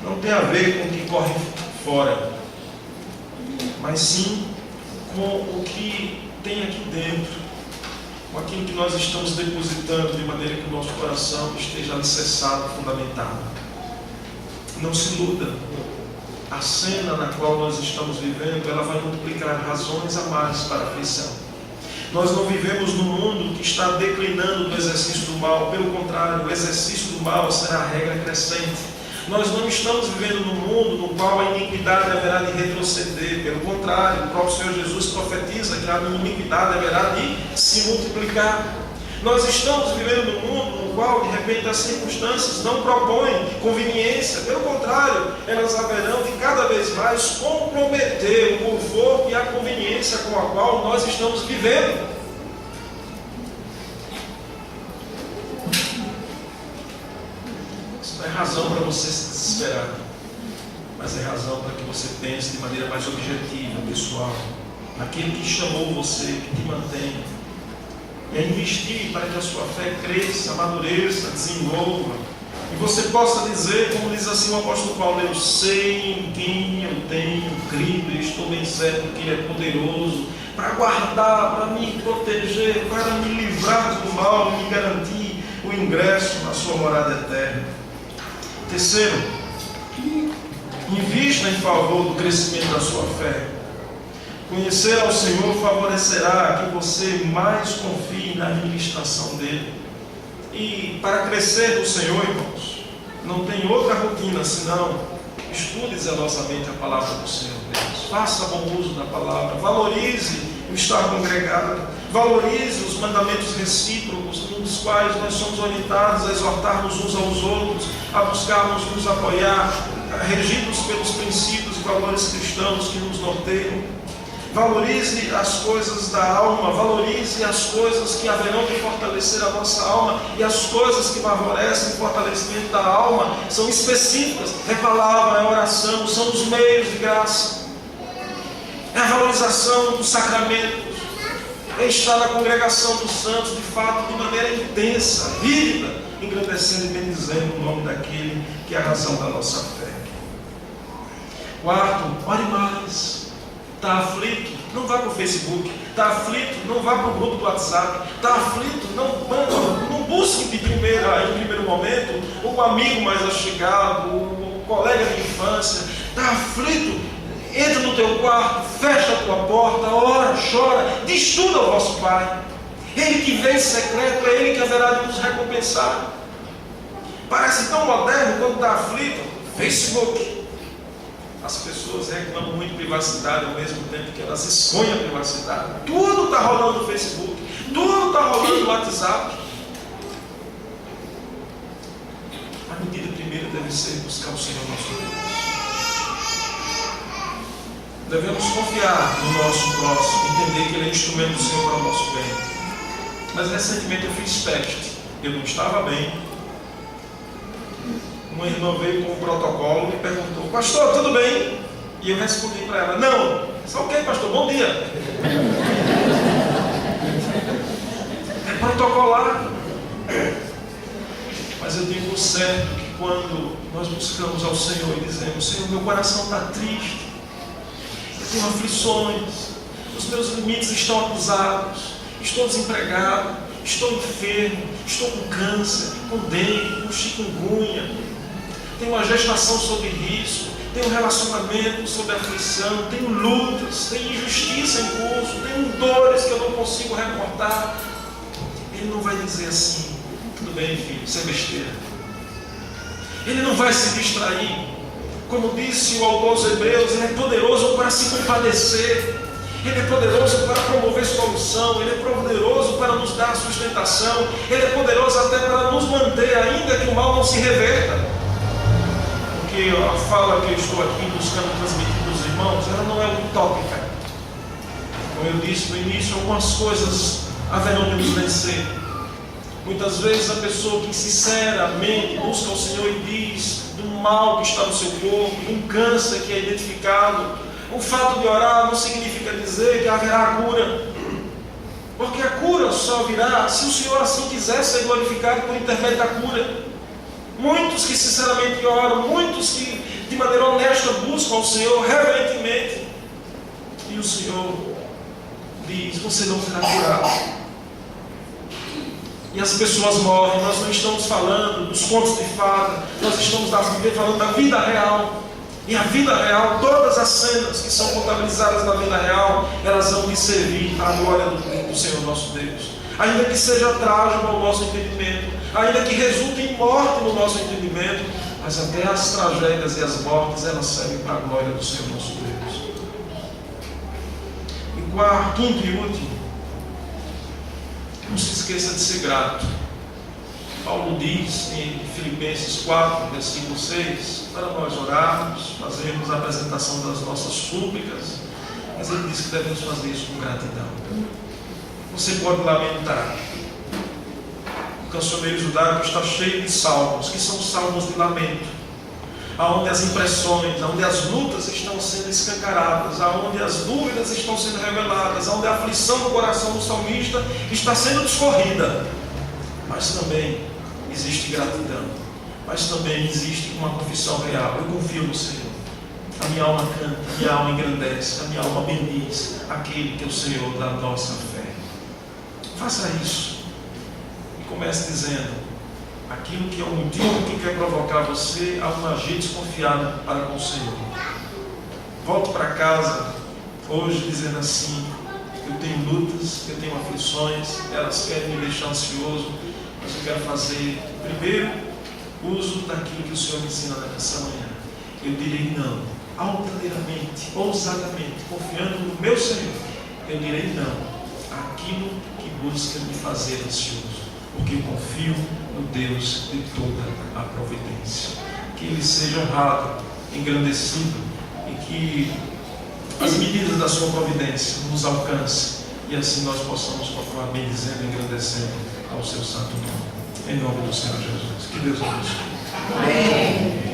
Speaker 2: Não tem a ver com o que corre fora, mas sim com o que tem aqui dentro, com aquilo que nós estamos depositando, de maneira que o nosso coração esteja alicerçado, fundamentado. Não se iluda. A cena na qual nós estamos vivendo, ela vai multiplicar razões a mais para a aflição. Nós não vivemos num mundo que está declinando do exercício do mal. Pelo contrário, o exercício do mal será a regra crescente. Nós não estamos vivendo num mundo no qual a iniquidade haverá de retroceder. Pelo contrário, o próprio Senhor Jesus profetiza que a iniquidade haverá de se multiplicar. Nós estamos vivendo num mundo no qual, de repente, as circunstâncias não propõem conveniência. Pelo contrário, elas haverão de cada vez mais comprometer o conforto e a conveniência com a qual nós estamos vivendo. Isso não é razão para você se desesperar, mas é razão para que você pense de maneira mais objetiva, pessoal. Aquele que chamou você, que te mantém, é investir para que a sua fé cresça, amadureça, desenvolva, e você possa dizer, como diz assim o apóstolo Paulo: eu sei em quem eu tenho crido e estou bem certo que Ele é poderoso para guardar, para me proteger, para me livrar do mal, me garantir o ingresso na sua morada eterna. Terceiro, invista em favor do crescimento da sua fé. Conhecer ao Senhor favorecerá que você mais confie na administração dEle. E para crescer no Senhor, irmãos, não tem outra rotina senão estude zelosamente a palavra do Senhor Deus. Faça bom uso da palavra. Valorize o estar congregado. Valorize os mandamentos recíprocos, nos quais nós somos orientados a exortarmos uns aos outros, a buscarmos nos apoiar, regidos pelos princípios e valores cristãos que nos norteiam. Valorize as coisas da alma, valorize as coisas que haverão de fortalecer a nossa alma, e as coisas que favorecem o fortalecimento da alma são específicas, é palavra, é oração, são os meios de graça, é a valorização dos sacramentos, é estar na congregação dos santos, de fato, de maneira intensa, vívida, engrandecendo e bendizendo o nome daquele que é a razão da nossa fé. Quarto, ore mais. Está aflito? Não vá para o Facebook. Está aflito? Não vá para o grupo do WhatsApp. Está aflito? Não busque em primeiro momento um amigo mais achegado, um colega de infância. Está aflito? Entra no teu quarto, fecha a tua porta, ora, chora, diz tudo ao vosso Pai. Ele que vem em secreto, é Ele que haverá de nos recompensar. Parece tão moderno quando está aflito. Facebook. As pessoas reclamam muito de privacidade ao mesmo tempo que elas expõem a privacidade. Tudo está rolando no Facebook, tudo está rolando no WhatsApp. A medida primeira deve ser buscar o Senhor nosso Deus. Devemos confiar no nosso próximo, entender que Ele é instrumento do Senhor para o nosso bem. Mas recentemente eu fiz teste, eu não estava bem. Uma irmã veio com um protocolo e perguntou: pastor, tudo bem? E eu respondi para ela: não. Só ok, pastor, bom dia. É protocolar. Mas eu digo certo que quando nós buscamos ao Senhor e dizemos: Senhor, meu coração está triste, eu tenho aflições, os meus limites estão acusados, estou desempregado, estou enfermo, estou com câncer, com dengue, com chikungunya, tenho uma gestação sob risco, tenho um relacionamento sob aflição, tenho lutas, tenho injustiça em curso, tenho dores que eu não consigo reportar. Ele não vai dizer assim: tudo bem, filho, isso é besteira. Ele não vai se distrair. Como disse o autor aos Hebreus, Ele é poderoso para se compadecer, Ele é poderoso para promover solução, Ele é poderoso para nos dar sustentação, Ele é poderoso até para nos manter, ainda que o mal não se reverta. Porque a fala que eu estou aqui buscando transmitir para os irmãos, ela não é utópica. Como eu disse no início, algumas coisas haverão de nos vencer. Muitas vezes a pessoa que sinceramente busca o Senhor e diz do mal que está no seu corpo, um câncer que é identificado, o fato de orar não significa dizer que haverá cura, porque a cura só virá se o Senhor assim quiser ser glorificado por intermédio da cura. Muitos que sinceramente oram, muitos que de maneira honesta buscam o Senhor reverentemente, e o Senhor diz: você não será curado. E as pessoas morrem. Nós não estamos falando dos contos de fada, nós estamos falando da vida real. E a vida real, todas as cenas que são contabilizadas na vida real, elas vão lhe servir à glória do Senhor nosso Deus. Ainda que seja trágico ao nosso entendimento, ainda que resulte em morte no nosso entendimento, mas até as tragédias e as mortes, elas servem para a glória do Senhor nosso Deus. E quarto, quinto e último, não se esqueça de ser grato. Paulo diz em Filipenses 4, versículo 6, para nós orarmos, fazermos a apresentação das nossas súplicas, mas ele diz que devemos fazer isso com gratidão. Você pode lamentar. O cancioneiro judaico está cheio de salmos, que são salmos de lamento, aonde as impressões, aonde as lutas estão sendo escancaradas, aonde as dúvidas estão sendo reveladas, aonde a aflição do coração do salmista está sendo discorrida. Mas também existe gratidão, mas também existe uma confissão real. Eu confio no Senhor. A minha alma canta, a minha alma engrandece, a minha alma bendiz aquele que é o Senhor da nossa fé. Faça isso e comece dizendo aquilo que é o motivo que quer provocar você a um agir desconfiado para com o Senhor. Volte para casa hoje dizendo assim: eu tenho lutas, eu tenho aflições, elas querem me deixar ansioso, mas eu quero fazer primeiro uso daquilo que o Senhor me ensina nessa manhã. Eu direi não, altaneiramente, ousadamente, confiando no meu Senhor. Eu direi não àquilo que busca me fazer ansioso, porque eu confio no Deus de toda a providência. Que Ele seja honrado, engrandecido, e que as medidas da sua providência nos alcancem, e assim nós possamos continuar bendizendo e engrandecendo ao seu santo nome. Em nome do Senhor Jesus. Que Deus abençoe.
Speaker 3: Amém.